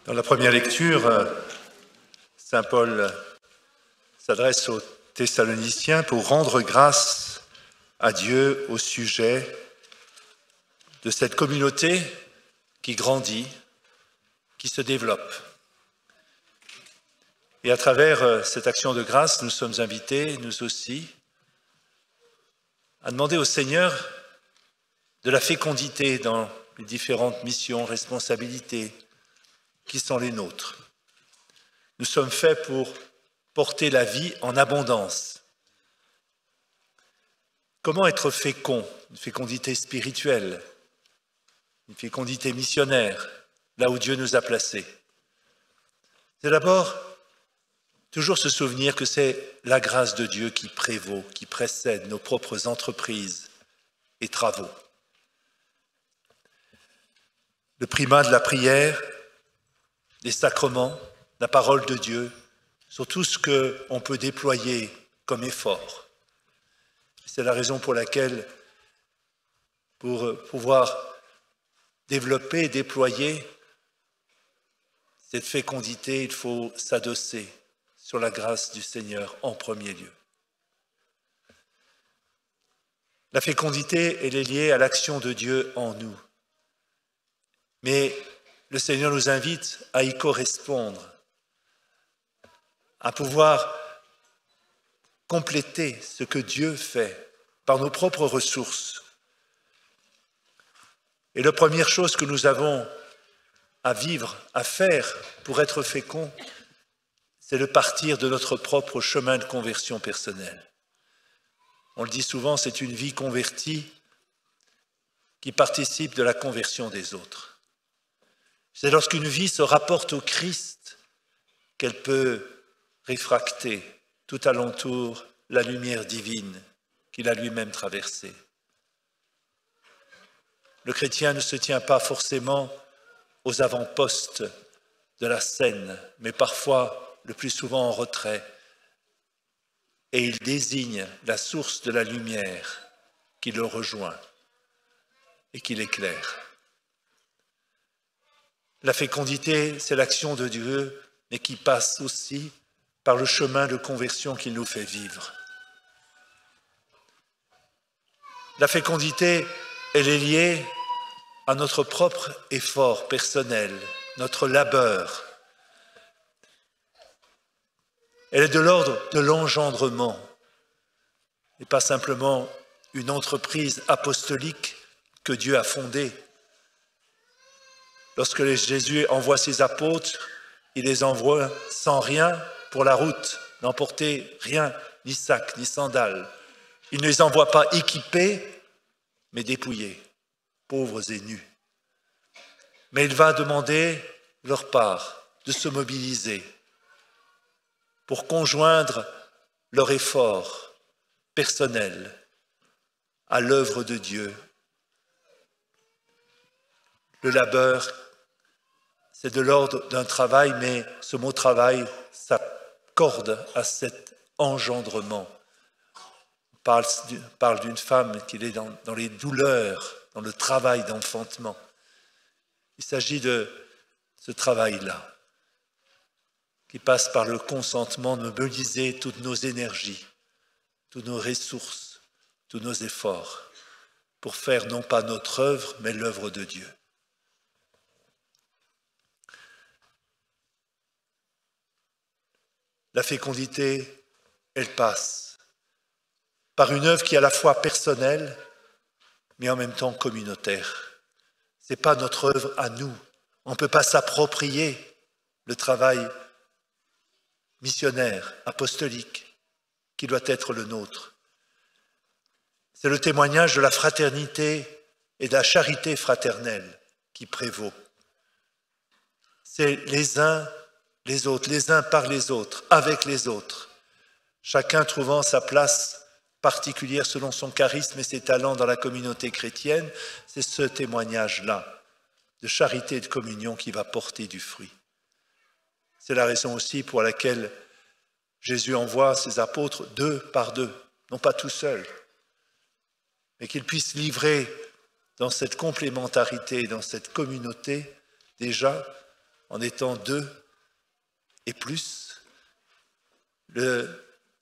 Dans la première lecture, saint Paul s'adresse aux Thessaloniciens pour rendre grâce à Dieu au sujet de cette communauté qui grandit, qui se développe. Et à travers cette action de grâce, nous sommes invités, nous aussi, à demander au Seigneur de la fécondité dans les différentes missions, responsabilités qui sont les nôtres. Nous sommes faits pour porter la vie en abondance. Comment être fécond? Une fécondité spirituelle, une fécondité missionnaire, là où Dieu nous a placés. C'est d'abord toujours se souvenir que c'est la grâce de Dieu qui prévaut, qui précède nos propres entreprises et travaux. Le primat de la prière, des sacrements, la parole de Dieu, sur tout ce qu'on peut déployer comme effort. C'est la raison pour laquelle, pour pouvoir développer et déployer cette fécondité, il faut s'adosser sur la grâce du Seigneur en premier lieu. La fécondité, elle est liée à l'action de Dieu en nous. Mais le Seigneur nous invite à y correspondre, à pouvoir compléter ce que Dieu fait par nos propres ressources. Et la première chose que nous avons à vivre, à faire pour être féconds, c'est de partir de notre propre chemin de conversion personnelle. On le dit souvent, c'est une vie convertie qui participe de la conversion des autres. C'est lorsqu'une vie se rapporte au Christ qu'elle peut réfracter tout alentour la lumière divine qu'il a lui-même traversée. Le chrétien ne se tient pas forcément aux avant-postes de la scène, mais parfois, le plus souvent en retrait, et il désigne la source de la lumière qui le rejoint et qui l'éclaire. La fécondité, c'est l'action de Dieu, mais qui passe aussi par le chemin de conversion qu'il nous fait vivre. La fécondité, elle est liée à notre propre effort personnel, notre labeur. Elle est de l'ordre de l'engendrement, et pas simplement une entreprise apostolique que Dieu a fondée. Lorsque Jésus envoie ses apôtres, il les envoie sans rien pour la route, n'emporter rien, ni sac, ni sandales. Il ne les envoie pas équipés, mais dépouillés, pauvres et nus. Mais il va demander leur part de se mobiliser pour conjoindre leur effort personnel à l'œuvre de Dieu. Le labeur, c'est de l'ordre d'un travail, mais ce mot travail s'accorde à cet engendrement. On parle d'une femme qui est dans les douleurs, dans le travail d'enfantement. Il s'agit de ce travail-là, qui passe par le consentement de mobiliser toutes nos énergies, toutes nos ressources, tous nos efforts, pour faire non pas notre œuvre, mais l'œuvre de Dieu. La fécondité, elle passe par une œuvre qui est à la fois personnelle, mais en même temps communautaire. Ce n'est pas notre œuvre à nous. On ne peut pas s'approprier le travail missionnaire, apostolique, qui doit être le nôtre. C'est le témoignage de la fraternité et de la charité fraternelle qui prévaut. C'est les uns les autres, les uns par les autres, avec les autres, chacun trouvant sa place particulière selon son charisme et ses talents dans la communauté chrétienne. C'est ce témoignage-là de charité et de communion qui va porter du fruit. C'est la raison aussi pour laquelle Jésus envoie ses apôtres 2 par 2, non pas tout seuls, mais qu'ils puissent livrer dans cette complémentarité, dans cette communauté, déjà en étant deux et plus, le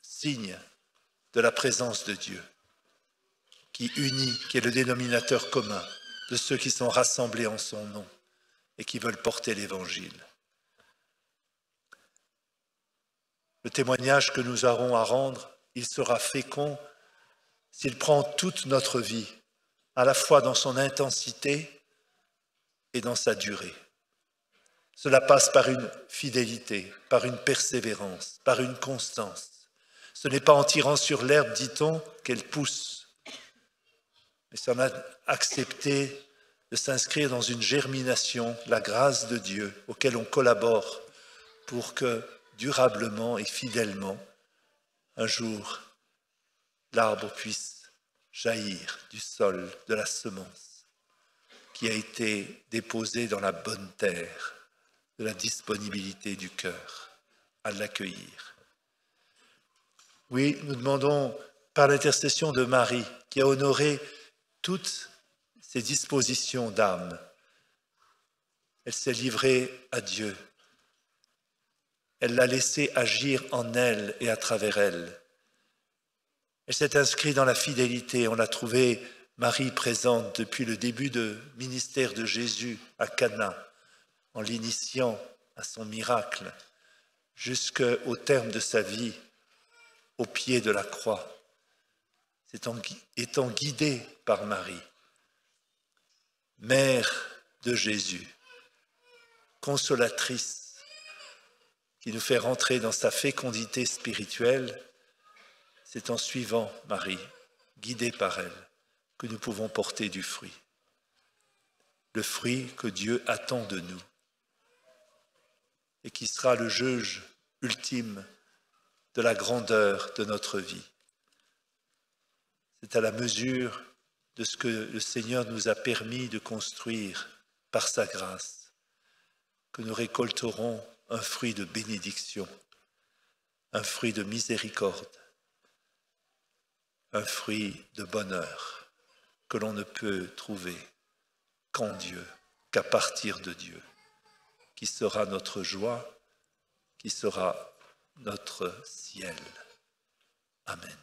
signe de la présence de Dieu, qui unit, qui est le dénominateur commun de ceux qui sont rassemblés en son nom et qui veulent porter l'Évangile. Le témoignage que nous aurons à rendre, il sera fécond s'il prend toute notre vie, à la fois dans son intensité et dans sa durée. Cela passe par une fidélité, par une persévérance, par une constance. Ce n'est pas en tirant sur l'herbe, dit-on, qu'elle pousse, mais c'est en accepter de s'inscrire dans une germination, la grâce de Dieu, auquel on collabore pour que durablement et fidèlement, un jour, l'arbre puisse jaillir du sol, de la semence qui a été déposée dans la bonne terre, de la disponibilité du cœur à l'accueillir. Oui, nous demandons par l'intercession de Marie, qui a honoré toutes ses dispositions d'âme. Elle s'est livrée à Dieu. Elle l'a laissé agir en elle et à travers elle. Elle s'est inscrite dans la fidélité. On l'a trouvée, Marie, présente depuis le début du ministère de Jésus à Cana, en l'initiant à son miracle, jusqu'au terme de sa vie, au pied de la croix, étant guidée par Marie, mère de Jésus, consolatrice, qui nous fait rentrer dans sa fécondité spirituelle. C'est en suivant Marie, guidée par elle, que nous pouvons porter du fruit. Le fruit que Dieu attend de nous et qui sera le juge ultime de la grandeur de notre vie. C'est à la mesure de ce que le Seigneur nous a permis de construire par sa grâce que nous récolterons un fruit de bénédiction, un fruit de miséricorde, un fruit de bonheur que l'on ne peut trouver qu'en Dieu, qu'à partir de Dieu, qui sera notre joie, qui sera notre ciel. Amen.